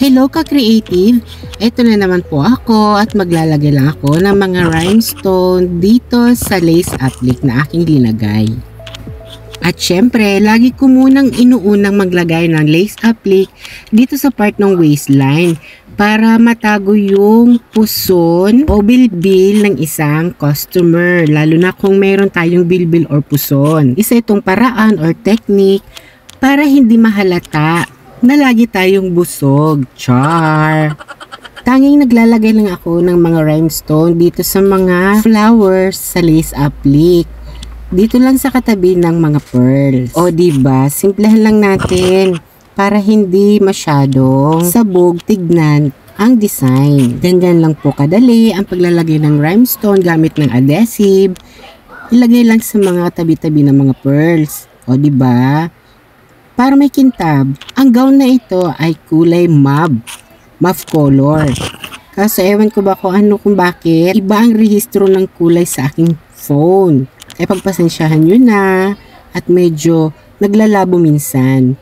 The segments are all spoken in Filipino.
Hello ka-creative! Ito na naman po ako at maglalagay lang ako ng mga rhinestone dito sa lace applique na aking linagay. At syempre, lagi ko munang inuunang maglagay ng lace applique dito sa part ng waistline para matago yung puson o bilbil ng isang customer, lalo na kung meron tayong bilbil or puson. Isa itong paraan or technique para hindi mahalata na lagi tayong busog. Char! Tanging naglalagay lang ako ng mga rhinestone dito sa mga flowers sa lace applique. Dito lang sa katabi ng mga pearls. O diba, simplehan lang natin para hindi masyadong sabog tignan ang design. Ganyan lang po kadali ang paglalagay ng rhinestone gamit ng adhesive. Ilagay lang sa mga tabi-tabi ng mga pearls. O diba? Para may kintab, ang gown na ito ay kulay mauve color. Kaso ewan ko ba kung bakit iba ang rehistro ng kulay sa aking phone. Kaya pagpasensyahan nyo na at medyo naglalabo minsan.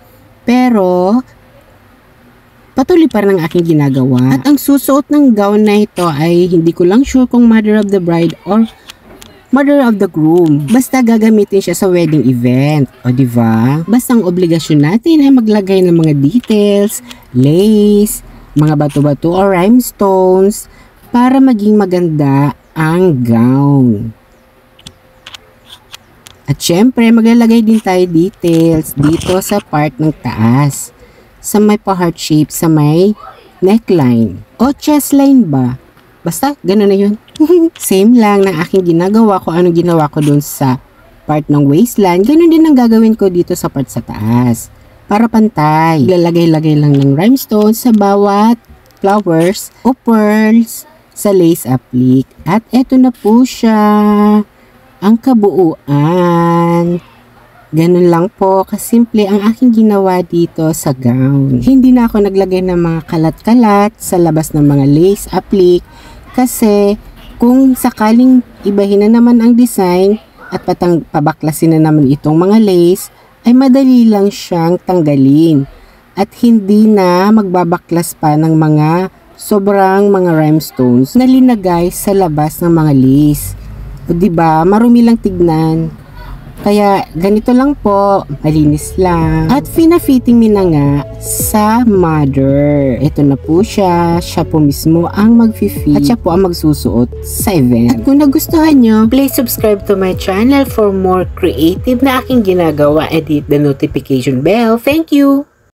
Pero patuloy pa rin ang aking ginagawa. At ang susuot ng gown na ito ay hindi ko lang sure kung mother of the bride or mother of the groom. Basta gagamitin siya sa wedding event. O diba? Basta ang obligasyon natin ay maglagay ng mga details, lace, mga bato-bato or rhinestones para maging maganda ang gown. At syempre, maglalagay din tayo details dito sa part ng taas. Sa may pa-heart shape, sa may neckline. O chest line ba? Basta, gano'n na yun. Same lang ng aking ginagawa ko. Anong ginawa ko dun sa part ng waistline, gano'n din ang gagawin ko dito sa part sa taas. Para pantay. Lalagay-lagay lang ng rhinestone sa bawat flowers o pearls sa lace applique. At eto na po siya. Ang kabuuan. Ganun lang po kasimple ang aking ginawa dito sa gown. Hindi na ako naglagay ng mga kalat-kalat sa labas ng mga lace applique kasi kung sakaling ibahin na naman ang design at pabaklasin na naman itong mga lace, ay madali lang siyang tanggalin at hindi na magbabaklas pa ng mga sobrang mga rhinestones na linagay sa labas ng mga lace. O diba, marumi lang tignan. Kaya ganito lang po, malinis lang. At fina-fitting mi na nga sa mother. Ito na po siya. Siya po mismo ang mag-fit. At siya po ang magsusuot sa event. At kung nagustuhan nyo, please subscribe to my channel for more creative na aking ginagawa. And hit the notification bell. Thank you!